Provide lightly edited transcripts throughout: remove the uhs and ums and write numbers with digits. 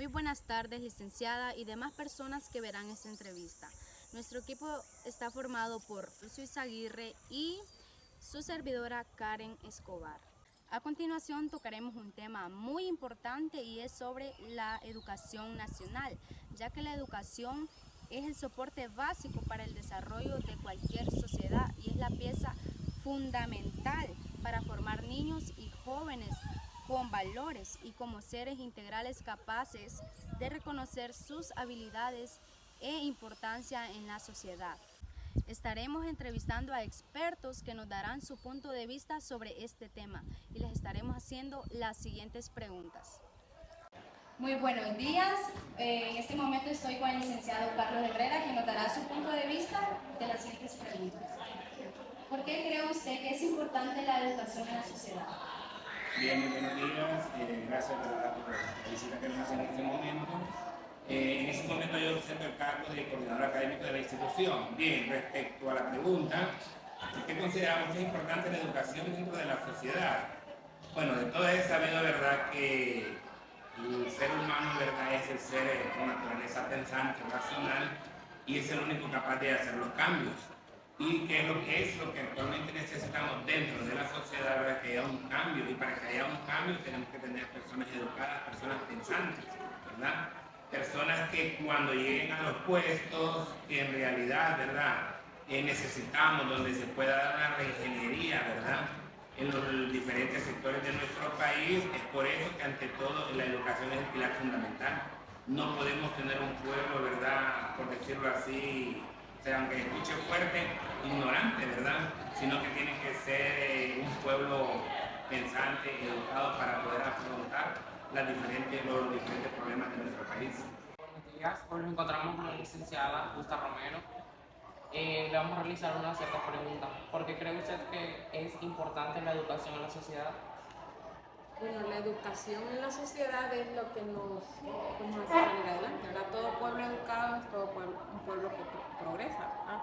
Muy buenas tardes, licenciada y demás personas que verán esta entrevista. Nuestro equipo está formado por Lucio Izaguirre y su servidora Karen Escobar. A continuación tocaremos un tema muy importante y es sobre la educación nacional, ya que la educación es el soporte básico para el desarrollo de cualquier sociedad y es la pieza fundamental para formar niños y jóvenes con valores y como seres integrales capaces de reconocer sus habilidades e importancia en la sociedad. Estaremos entrevistando a expertos que nos darán su punto de vista sobre este tema y les estaremos haciendo las siguientes preguntas. Muy buenos días. En este momento estoy con el licenciado Carlos Herrera, que nos dará su punto de vista de las siguientes preguntas. ¿Por qué cree usted que es importante la educación en la sociedad? Bien, muy buenos días. Gracias ¿verdad? Por la visita que nos hacen en este momento. En este momento yo estoy a cargo de coordinador académico de la institución. Bien, respecto a la pregunta, ¿qué consideramos que es importante la educación dentro de la sociedad? Bueno, de todo es sabido, ¿verdad?, que el ser humano, ¿verdad?, es el ser con naturaleza pensante, racional, y es el único capaz de hacer los cambios. Y que es lo que actualmente necesitamos dentro de la sociedad, ¿verdad?, que haya un cambio, y para que haya un cambio tenemos que tener personas educadas, personas pensantes, ¿verdad? Personas que cuando lleguen a los puestos que en realidad, ¿verdad?, necesitamos, donde se pueda dar una reingeniería, ¿verdad?, en los diferentes sectores de nuestro país. Es por eso que ante todo la educación es el pilar fundamental. No podemos tener un pueblo, ¿verdad?, por decirlo así, o sea, aunque escuche fuerte, ignorante, ¿verdad?, sino que tiene que ser un pueblo pensante, educado para poder afrontar los diferentes problemas de nuestro país. Buenos días, hoy nos encontramos con la licenciada Justa Romero. Le vamos a realizar una cierta pregunta. ¿Por qué cree usted que es importante la educación en la sociedad? Bueno, la educación en la sociedad es lo que nos hace salir adelante, ¿verdad? Todo pueblo educado es un pueblo que progresa, ¿verdad?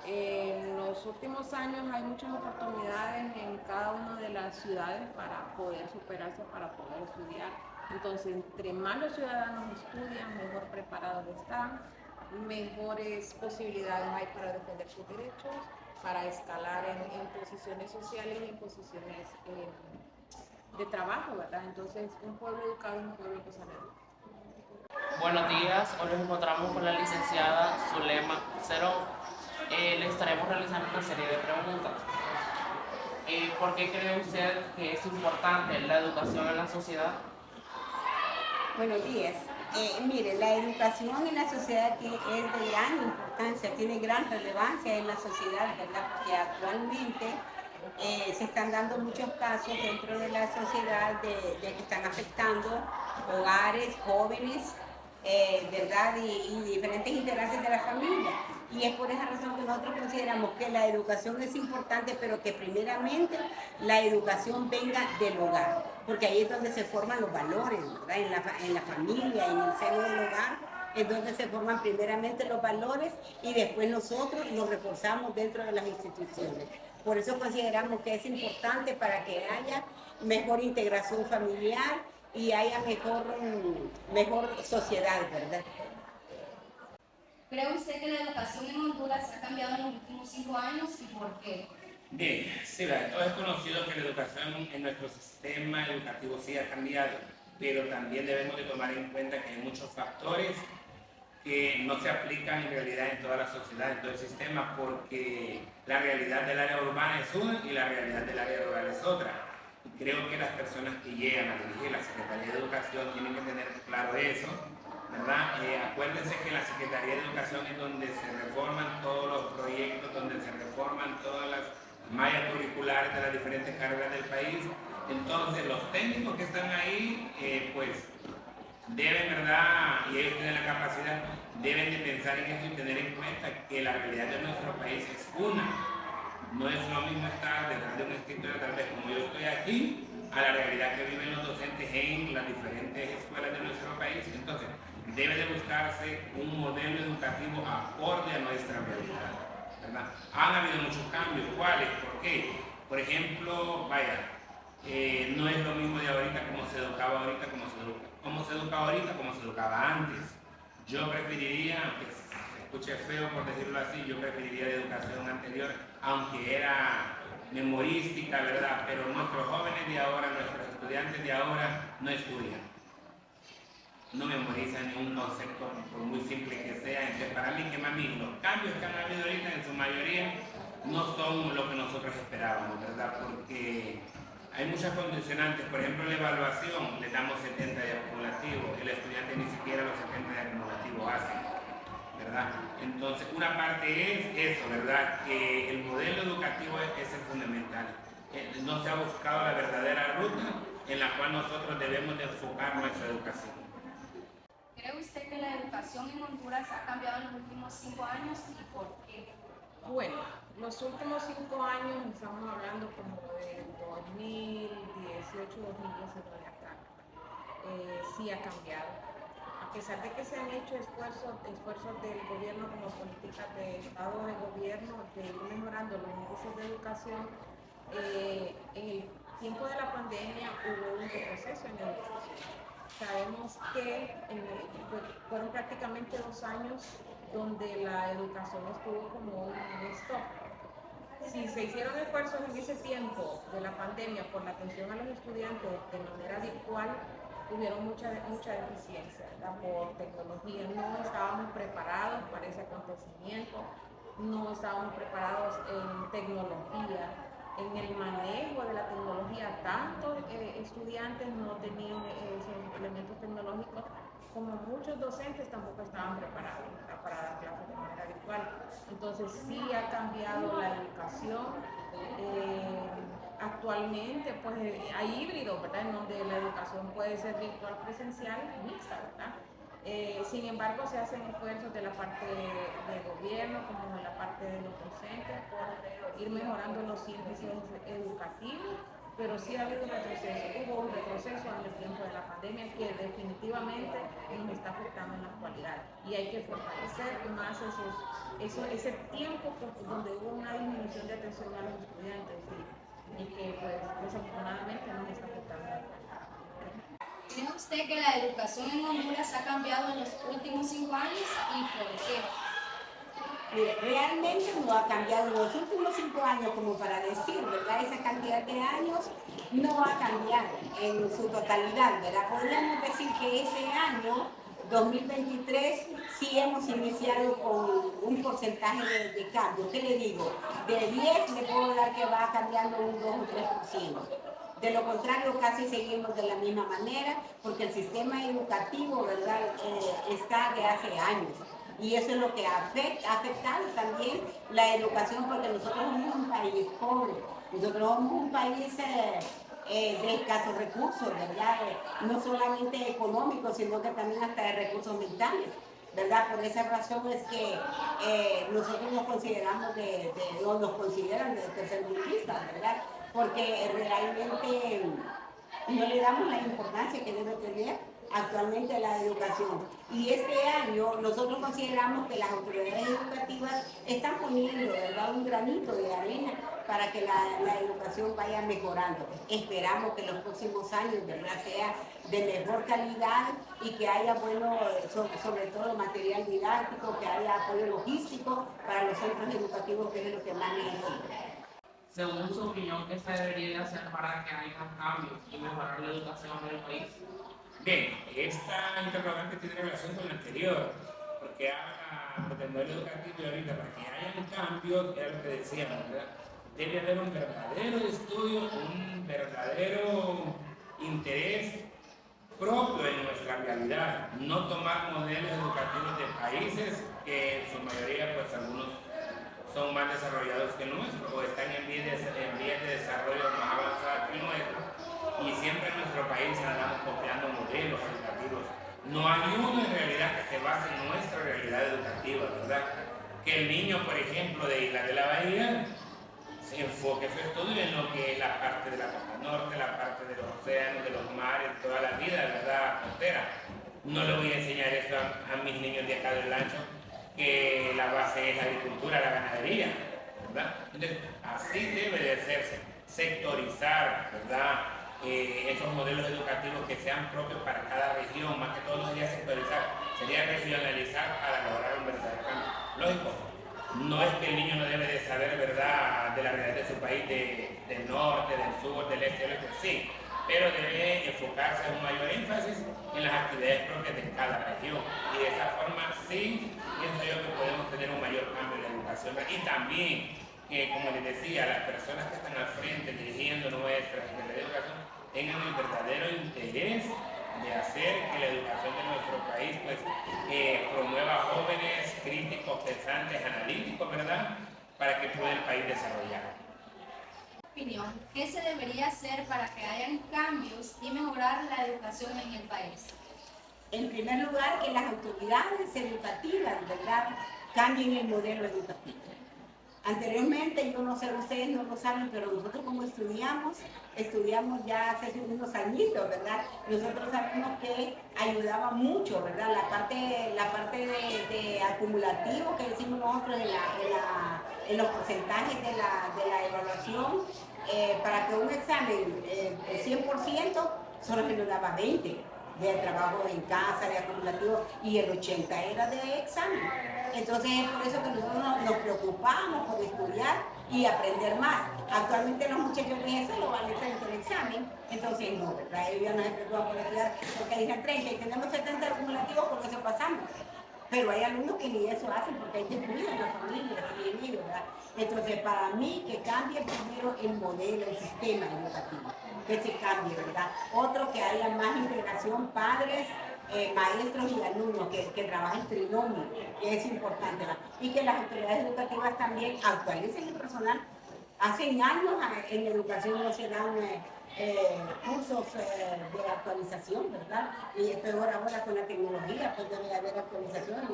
En los últimos años hay muchas oportunidades en cada una de las ciudades para poder superarse, para poder estudiar. Entonces, entre más los ciudadanos estudian, mejor preparados están, mejores posibilidades hay para defender sus derechos, para escalar en posiciones sociales y en posiciones de trabajo, ¿verdad? Entonces, un pueblo educado es un pueblo que sabe educar. Buenos días, hoy nos encontramos con la licenciada Zulema Cerón. Le estaremos realizando una serie de preguntas. ¿Por qué cree usted que es importante la educación en la sociedad? Buenos días. Mire, la educación en la sociedad es de gran importancia, tiene gran relevancia en la sociedad, ¿verdad? Porque actualmente se están dando muchos casos dentro de la sociedad de que están afectando hogares, jóvenes, ¿verdad? Y diferentes integrantes de la familia. Y es por esa razón que nosotros consideramos que la educación es importante, pero que primeramente la educación venga del hogar, porque ahí es donde se forman los valores, ¿verdad? En la familia, en el seno del hogar, es donde se forman primeramente los valores y después nosotros los reforzamos dentro de las instituciones. Por eso consideramos que es importante para que haya mejor integración familiar y haya mejor sociedad, ¿verdad? ¿Cree usted que la educación en Honduras ha cambiado en los últimos 5 años y por qué? Bien, sí, todo es conocido que la educación en nuestro sistema educativo sí ha cambiado, pero también debemos de tomar en cuenta que hay muchos factores que no se aplican en realidad en toda la sociedad, en todo el sistema, porque la realidad del área urbana es una y la realidad del área rural es otra. Y creo que las personas que llegan a dirigir la Secretaría de Educación tienen que tener claro eso, ¿verdad? Acuérdense que la Secretaría de Educación es donde se reforman todos los proyectos, donde se reforman todas las mallas curriculares de las diferentes carreras del país. Entonces los técnicos que están ahí, pues deben, ¿verdad?, y ellos tienen la capacidad, deben de pensar en eso y tener en cuenta que la realidad de nuestro país es una. No es lo mismo estar detrás de un escritorio, tal vez como yo estoy aquí, a la realidad que viven los docentes en las diferentes escuelas de nuestro país. Entonces, debe de buscarse un modelo educativo acorde a nuestra realidad, ¿verdad? Han habido muchos cambios. ¿Cuáles? ¿Por qué? Por ejemplo, vaya, No es lo mismo de ahorita como se educaba ahorita, como se educaba ahorita, como se educaba antes. Yo preferiría, aunque se escuche feo por decirlo así, yo preferiría la educación anterior, aunque era memorística, ¿verdad? Pero nuestros jóvenes de ahora, nuestros estudiantes de ahora no estudian, no memorizan ningún concepto, por muy simple que sea. Entonces, para mí, que mami, los cambios que han habido ahorita en su mayoría no son lo que nosotros esperábamos, ¿verdad? Porque hay muchas condicionantes. Por ejemplo, la evaluación, le damos 70 de acumulativo, el estudiante ni siquiera los 70 de acumulativo hace, ¿verdad? Entonces, una parte es eso, ¿verdad? Que el modelo educativo es el fundamental. No se ha buscado la verdadera ruta en la cual nosotros debemos de enfocar nuestra educación. ¿Cree usted que la educación en Honduras ha cambiado en los últimos 5 años y por qué? Bueno, los últimos 5 años, estamos hablando como del 2018, 2019 acá, sí ha cambiado. A pesar de que se han hecho esfuerzos del gobierno como políticas de Estado de gobierno de ir mejorando los índices de educación, en el tiempo de la pandemia hubo un retroceso en la educación. Sabemos que fueron prácticamente 2 años donde la educación estuvo como un stop. Si se hicieron esfuerzos en ese tiempo de la pandemia por la atención a los estudiantes de manera virtual, hubieron mucha deficiencia, ¿verdad? Por tecnología. No estábamos preparados para ese acontecimiento, no estábamos preparados en tecnología, en el manejo de la tecnología. Tantos estudiantes no tenían esos elementos tecnológicos, como muchos docentes tampoco estaban preparados para dar clases de manera virtual. Entonces sí ha cambiado la educación. Actualmente pues hay híbridos, ¿verdad? En donde la educación puede ser virtual, presencial, mixta, ¿verdad? Sin embargo, se hacen esfuerzos de la parte del gobierno como de la parte de los docentes por ir mejorando los índices educativos, pero sí ha habido un retroceso. Hubo un retroceso en el tiempo de la pandemia que definitivamente nos está afectando en la actualidad, y hay que fortalecer más ese tiempo donde hubo una disminución de atención a los estudiantes y que pues desafortunadamente nos está afectando. ¿Cree usted que la educación en Honduras ha cambiado en los últimos 5 años y por qué? Mire, realmente no ha cambiado en los últimos 5 años, como para decir, ¿verdad? Esa cantidad de años no ha cambiado en su totalidad, ¿verdad? Podríamos decir que ese año, 2023, sí hemos iniciado con un porcentaje de cambio. ¿Qué le digo? De 10 le puedo dar que va cambiando un 2 o 3%. De lo contrario, casi seguimos de la misma manera, porque el sistema educativo, ¿verdad?, está de hace años. Y eso es lo que ha afectado también la educación, porque nosotros somos un país pobre, nosotros somos un país de escasos recursos, ¿verdad? No solamente económicos, sino que también hasta de recursos mentales, ¿verdad? Por esa razón es que nosotros nos consideramos o nos consideran de tercermundistas, ¿verdad? Porque realmente no le damos la importancia que debe tener actualmente la educación. Y este año nosotros consideramos que las autoridades educativas están poniendo, ¿verdad?, un granito de arena para que la educación vaya mejorando. Esperamos que los próximos años, ¿verdad?, sea de mejor calidad y que haya, bueno, sobre todo material didáctico, que haya apoyo logístico para los centros educativos, que es lo que más necesitan. Según su opinión, ¿qué se debería hacer para que haya cambios y mejorar la educación en el país? Bien, esta interrogante tiene relación con la anterior, porque habla del modelo educativo y ahorita para que hayan cambios, era lo que decíamos, ¿verdad? Debe haber un verdadero estudio, un verdadero interés propio en nuestra realidad, no tomar modelos educativos de países que en su mayoría, pues algunos son más desarrollados que el nuestro o están en vías de desarrollo más avanzadas que el nuestro, y siempre en nuestro país andamos copiando modelos educativos. No hay uno en realidad que se base en nuestra realidad educativa, ¿verdad? Que el niño, por ejemplo, de Isla de la Bahía se enfoque su estudio en lo que es la parte de la costa norte, la parte de los océanos, de los mares, toda la vida, ¿verdad?, costera. No le voy a enseñar eso a mis niños de acá del Lancho, que la base es la agricultura, la ganadería, ¿verdad? Entonces, así debe de hacerse, sectorizar, ¿verdad?, esos modelos educativos que sean propios para cada región, más que todo no sería sectorizar, sería regionalizar para lograr un verdadero cambio. Lógico, no es que el niño no debe de saber, ¿verdad?, de la realidad de su país, del norte, del sur, del este, del oeste, sí, pero debe enfocarse un mayor énfasis en las actividades propias de cada región. Y de esa forma sí, pienso yo que podemos tener un mayor cambio en la educación. Y también que, como les decía, las personas que están al frente dirigiendo nuestra educación tengan el verdadero interés de hacer que la educación de nuestro país pues, promueva jóvenes críticos, pensantes, analíticos, ¿verdad?, para que pueda el país desarrollar. Opinión, ¿qué se debería hacer para que hayan cambios y mejorar la educación en el país? En primer lugar, que las autoridades educativas, ¿verdad?, cambien el modelo educativo. Anteriormente, yo no sé, ustedes no lo saben, pero nosotros como estudiamos ya hace unos añitos, ¿verdad? Nosotros sabemos que ayudaba mucho, ¿verdad? La parte de acumulativo que decimos nosotros en los porcentajes de la evaluación, para que un examen 100% solo se nos daba 20 de trabajo en casa, de acumulativo, y el 80 era de examen. Entonces es por eso que nosotros nos preocupamos por estudiar y aprender más. Actualmente los muchachos de eso lo vale 30 el examen, entonces no, ¿verdad? Ellos ya no se preocupan por estudiar porque dicen 30 y tenemos 70 acumulativos, por eso pasamos. Pero hay alumnos que ni eso hacen porque hay que cuidar en la familia, y ellos, ¿verdad? Entonces, para mí, que cambie primero el modelo, el sistema educativo, que se cambie, ¿verdad? Otro, que haya más integración padres, maestros y alumnos, que trabajen trinomio, que es importante, ¿verdad? Y que las autoridades educativas también actualicen el personal. Hace años en educación no se dan cursos de actualización, ¿verdad? Y es peor ahora con la tecnología, pues debe haber actualización.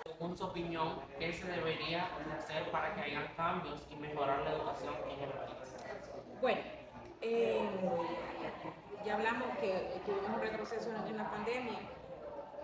Según su opinión, ¿qué se debería hacer para que haya cambios y mejorar la educación en el país? Bueno, ya hablamos que tuvimos un retroceso en la pandemia.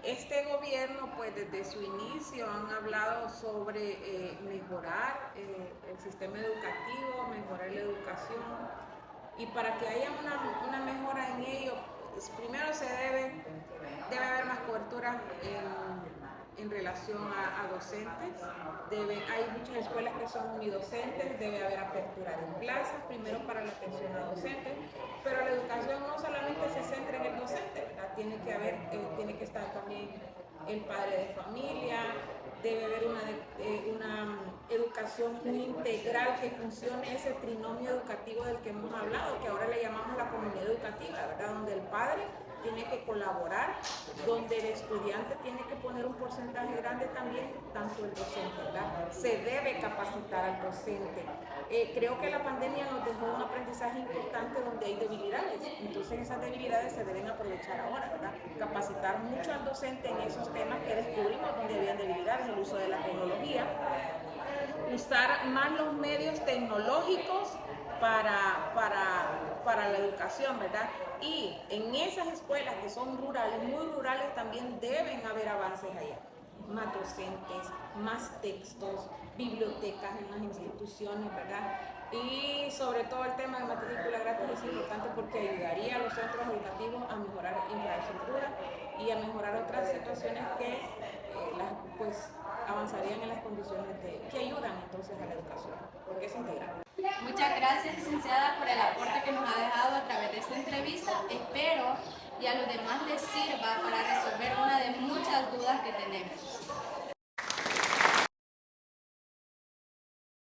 Este gobierno, pues desde su inicio han hablado sobre mejorar el sistema educativo, mejorar la educación, y para que haya una mejora en ello, pues, primero debe haber más cobertura en relación a docentes. Hay muchas escuelas que son unidocentes, debe haber apertura de plazas, primero para la atención a docentes, pero la educación no solamente se centra en el docente, ¿verdad? Tiene que estar también el padre de familia, debe haber una educación muy integral, que funcione ese trinomio educativo del que hemos hablado, que ahora le llamamos la comunidad educativa, ¿verdad? Donde el padre tiene que colaborar, donde el estudiante tiene que poner un porcentaje grande también, tanto el docente, ¿verdad? Se debe capacitar al docente. Creo que la pandemia nos dejó un aprendizaje importante donde hay debilidades, entonces esas debilidades se deben aprovechar ahora, ¿verdad? Capacitar mucho al docente en esos temas que descubrimos donde habían debilidades, el uso de la tecnología, usar más los medios tecnológicos para la educación, ¿verdad? Y en esas escuelas que son rurales, muy rurales, también deben haber avances allá. Más docentes, más textos, bibliotecas en las instituciones, ¿verdad? Y sobre todo el tema de matrícula gratis es importante porque ayudaría a los centros educativos a mejorar infraestructura y a mejorar otras situaciones que pues avanzarían en las condiciones que ayudan entonces a la educación, porque es integral. Muchas gracias, licenciada, por el aporte que nos ha dejado a través de esta entrevista. Espero y a los demás les sirva para resolver una de muchas dudas que tenemos.